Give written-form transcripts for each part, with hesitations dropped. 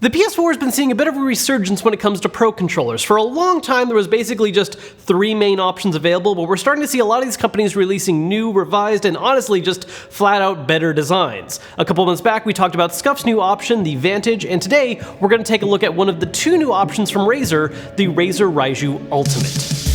The PS4 has been seeing a bit of a resurgence when it comes to Pro controllers. For a long time, there was basically just 3 main options available, but we're starting to see a lot of these companies releasing new, revised, and honestly just flat-out better designs. A couple months back, we talked about Scuf's new option, the Vantage, and today, we're going to take a look at one of the 2 new options from Razer, the Razer Raiju Ultimate.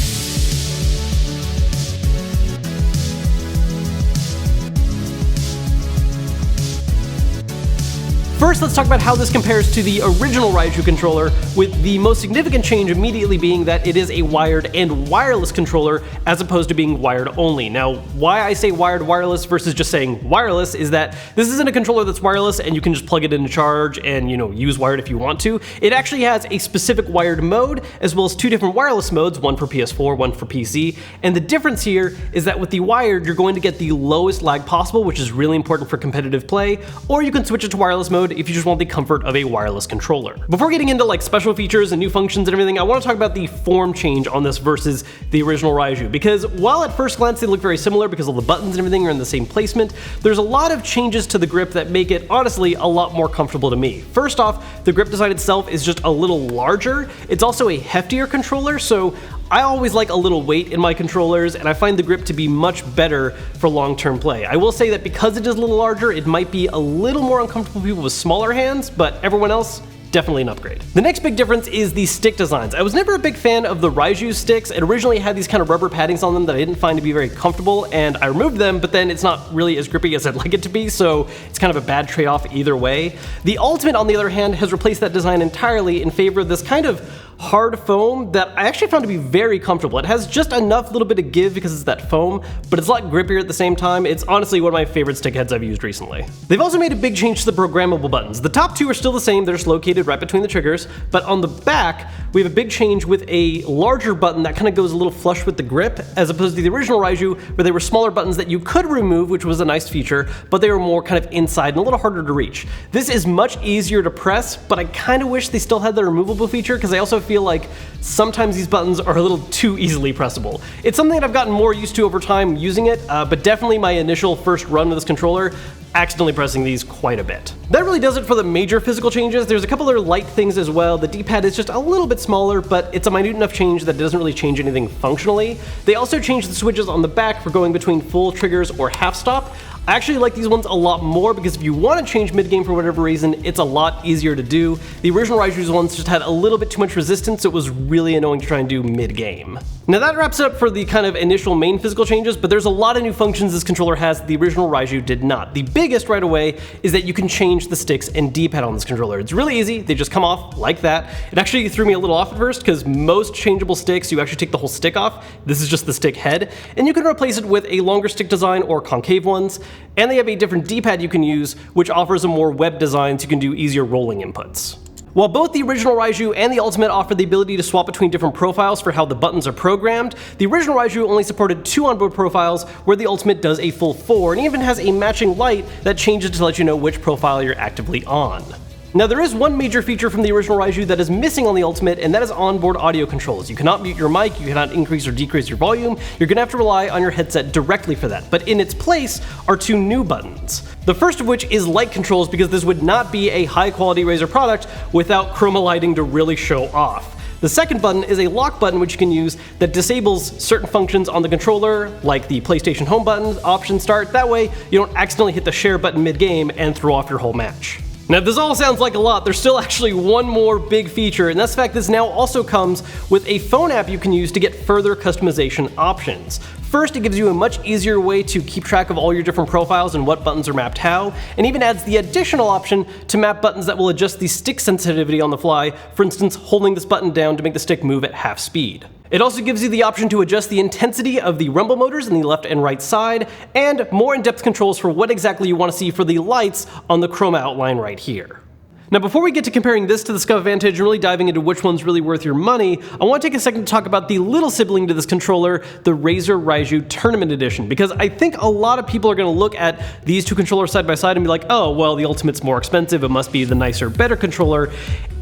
First, let's talk about how this compares to the original Raiju controller, with the most significant change immediately being that it is a wired and wireless controller as opposed to being wired only. Now, why I say wired wireless versus just saying wireless is that this isn't a controller that's wireless and you can just plug it in to charge and, use wired if you want to. It actually has a specific wired mode as well as 2 different wireless modes, one for PS4, one for PC. And the difference here is that with the wired, you're going to get the lowest lag possible, which is really important for competitive play, or you can switch it to wireless mode if you just want the comfort of a wireless controller. Before getting into special features and new functions and everything, I want to talk about the form change on this versus the original Raiju, because while at first glance they look very similar because all the buttons and everything are in the same placement, there's a lot of changes to the grip that make it honestly a lot more comfortable to me. First off, the grip design itself is just a little larger. It's also a heftier controller, so I always like a little weight in my controllers, and I find the grip to be much better for long-term play. I will say that because it is a little larger, it might be a little more uncomfortable for people with smaller hands, but everyone else, definitely an upgrade. The next big difference is the stick designs. I was never a big fan of the Raiju sticks. It originally had these kind of rubber paddings on them that I didn't find to be very comfortable, and I removed them, but then it's not really as grippy as I'd like it to be, so it's kind of a bad trade-off either way. The Ultimate, on the other hand, has replaced that design entirely in favor of this kind of hard foam that I actually found to be very comfortable. It has just enough little bit of give because it's that foam, but it's a lot grippier at the same time. It's honestly one of my favorite stick heads I've used recently. They've also made a big change to the programmable buttons. The top 2 are still the same, they're just located right between the triggers, but on the back, we have a big change with a larger button that kind of goes a little flush with the grip, as opposed to the original Raiju, where they were smaller buttons that you could remove, which was a nice feature, but they were more kind of inside and a little harder to reach. This is much easier to press, but I kind of wish they still had the removable feature, because I also feel like sometimes these buttons are a little too easily pressable. It's something that I've gotten more used to over time using it, but definitely my initial first run with this controller, accidentally pressing these quite a bit. That really does it for the major physical changes. There's a couple other light things as well. The D-pad is just a little bit smaller, but it's a minute enough change that it doesn't really change anything functionally. They also changed the switches on the back for going between full triggers or half stop. I actually like these ones a lot more because if you want to change mid-game for whatever reason, it's a lot easier to do. The original Raiju's ones just had a little bit too much resistance, so it was really annoying to try and do mid-game. Now that wraps it up for the kind of initial main physical changes, but there's a lot of new functions this controller has that the original Raiju did not. The biggest right away is that you can change the sticks and D-pad on this controller. It's really easy, they just come off like that. It actually threw me a little off at first because most changeable sticks, you actually take the whole stick off. This is just the stick head, and you can replace it with a longer stick design or concave ones. And they have a different D-pad you can use, which offers a more web design so you can do easier rolling inputs. While both the original Raiju and the Ultimate offer the ability to swap between different profiles for how the buttons are programmed, the original Raiju only supported 2 onboard profiles, where the Ultimate does a full 4, and even has a matching light that changes to let you know which profile you're actively on. Now there is one major feature from the original Raiju that is missing on the Ultimate, and that is onboard audio controls. You cannot mute your mic, you cannot increase or decrease your volume, you're gonna have to rely on your headset directly for that. But in its place are 2 new buttons. The first of which is light controls, because this would not be a high quality Razer product without chroma lighting to really show off. The second button is a lock button which you can use that disables certain functions on the controller, like the PlayStation Home button, option start. That way you don't accidentally hit the share button mid-game and throw off your whole match. Now if this all sounds like a lot, there's still actually one more big feature, and that's the fact this now also comes with a phone app you can use to get further customization options. First, it gives you a much easier way to keep track of all your different profiles and what buttons are mapped how, and even adds the additional option to map buttons that will adjust the stick sensitivity on the fly, for instance holding this button down to make the stick move at half speed. It also gives you the option to adjust the intensity of the rumble motors in the left and right side, and more in-depth controls for what exactly you want to see for the lights on the chroma outline right here. Now before we get to comparing this to the Scuf Vantage and really diving into which one's really worth your money, I want to take a second to talk about the little sibling to this controller, the Razer Raiju Tournament Edition, because I think a lot of people are going to look at these 2 controllers side by side and be like, oh, well, the Ultimate's more expensive, it must be the nicer, better controller,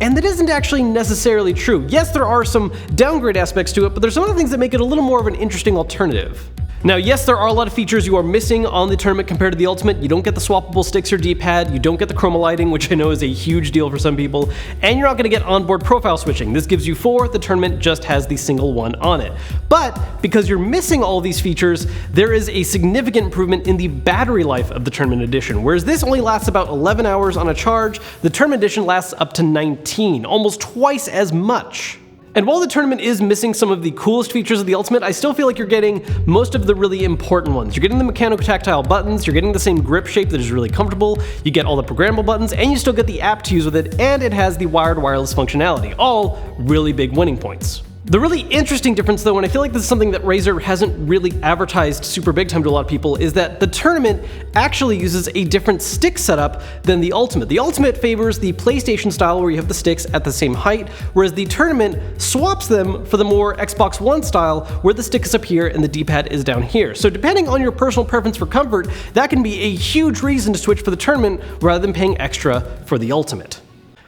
and that isn't actually necessarily true. Yes, there are some downgrade aspects to it, but there's some other things that make it a little more of an interesting alternative. Now, yes, there are a lot of features you are missing on the Tournament compared to the Ultimate. You don't get the swappable sticks or D-pad, you don't get the chroma lighting, which I know is a huge deal for some people, and you're not going to get onboard profile switching. This gives you 4, the Tournament just has the single one on it. But because you're missing all these features, there is a significant improvement in the battery life of the Tournament Edition. Whereas this only lasts about 11 hours on a charge, the Tournament Edition lasts up to 19, almost twice as much. And while the Tournament is missing some of the coolest features of the Ultimate, I still feel like you're getting most of the really important ones. You're getting the mechanical tactile buttons, you're getting the same grip shape that is really comfortable, you get all the programmable buttons, and you still get the app to use with it, and it has the wired wireless functionality. All really big winning points. The really interesting difference though, and I feel like this is something that Razer hasn't really advertised super big time to a lot of people, is that the Tournament actually uses a different stick setup than the Ultimate. The Ultimate favors the PlayStation style where you have the sticks at the same height, whereas the Tournament swaps them for the more Xbox One style where the stick is up here and the D-pad is down here. So depending on your personal preference for comfort, that can be a huge reason to switch for the Tournament rather than paying extra for the Ultimate.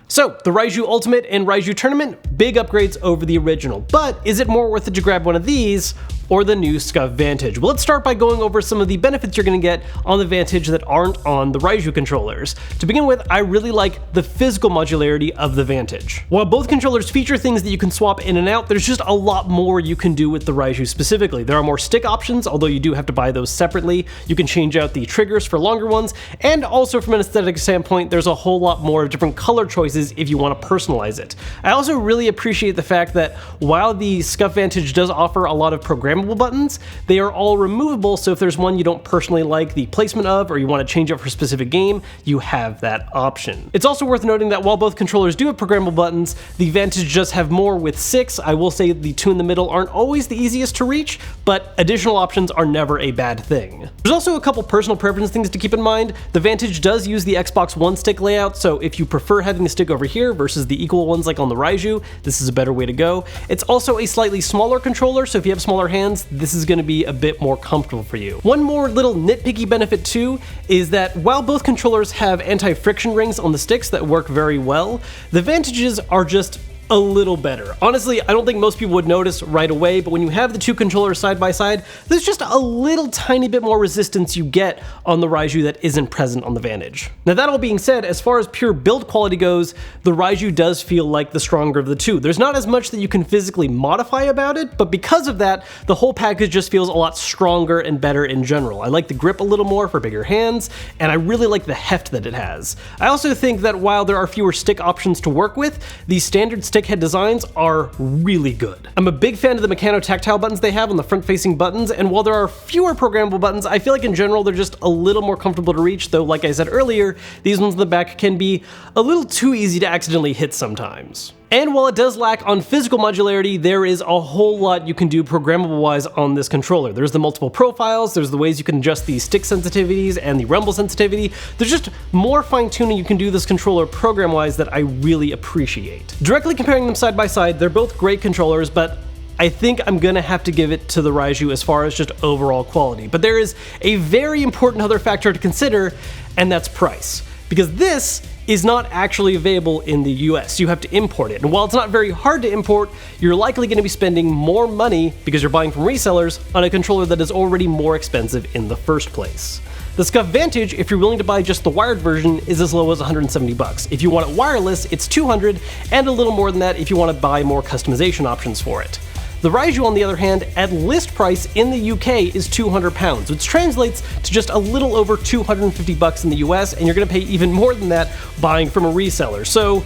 So, the Raiju Ultimate and Raiju Tournament, big upgrades over the original, but is it more worth it to grab one of these or the new Scuf Vantage? Well, let's start by going over some of the benefits you're going to get on the Vantage that aren't on the Raiju controllers. To begin with, I really like the physical modularity of the Vantage. While both controllers feature things that you can swap in and out, there's just a lot more you can do with the Raiju specifically. There are more stick options, although you do have to buy those separately. You can change out the triggers for longer ones, and also from an aesthetic standpoint, there's a whole lot more different color choices if you want to personalize it. I also really appreciate the fact that while the Scuf Vantage does offer a lot of programmable buttons, they are all removable, so if there's one you don't personally like the placement of or you want to change it for a specific game, you have that option. It's also worth noting that while both controllers do have programmable buttons, the Vantage does have more with 6. I will say the 2 in the middle aren't always the easiest to reach, but additional options are never a bad thing. There's also a couple personal preference things to keep in mind. The Vantage does use the Xbox One stick layout, so if you prefer having the stick over here versus the equal ones like on the Raiju, this is a better way to go. It's also a slightly smaller controller, so if you have smaller hands, this is going to be a bit more comfortable for you. One more little nitpicky benefit too is that while both controllers have anti-friction rings on the sticks that work very well, the Vantages are just a little better. Honestly, I don't think most people would notice right away, but when you have the two controllers side by side, there's just a little tiny bit more resistance you get on the Raiju that isn't present on the Vantage. Now that all being said, as far as pure build quality goes, the Raiju does feel like the stronger of the two. There's not as much that you can physically modify about it, but because of that, the whole package just feels a lot stronger and better in general. I like the grip a little more for bigger hands, and I really like the heft that it has. I also think that while there are fewer stick options to work with, the standard stick head designs are really good. I'm a big fan of the mechano-tactile buttons they have on the front-facing buttons, and while there are fewer programmable buttons, I feel like in general they're just a little more comfortable to reach, though like I said earlier, these ones in the back can be a little too easy to accidentally hit sometimes. And while it does lack on physical modularity, there is a whole lot you can do programmable-wise on this controller. There's the multiple profiles, there's the ways you can adjust the stick sensitivities and the rumble sensitivity. There's just more fine-tuning you can do this controller program-wise that I really appreciate. Directly comparing them side by side, they're both great controllers, but I think I'm gonna have to give it to the Raiju as far as just overall quality. But there is a very important other factor to consider, and that's price. Because this is not actually available in the US. You have to import it. And while it's not very hard to import, you're likely going to be spending more money because you're buying from resellers on a controller that is already more expensive in the first place. The Scuf Vantage, if you're willing to buy just the wired version, is as low as 170 bucks. If you want it wireless, it's 200, and a little more than that if you want to buy more customization options for it. The Raiju, on the other hand, at list price in the UK is £200, which translates to just a little over 250 bucks in the US, and you're gonna pay even more than that buying from a reseller. So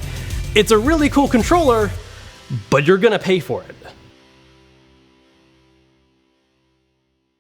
it's a really cool controller, but you're gonna pay for it.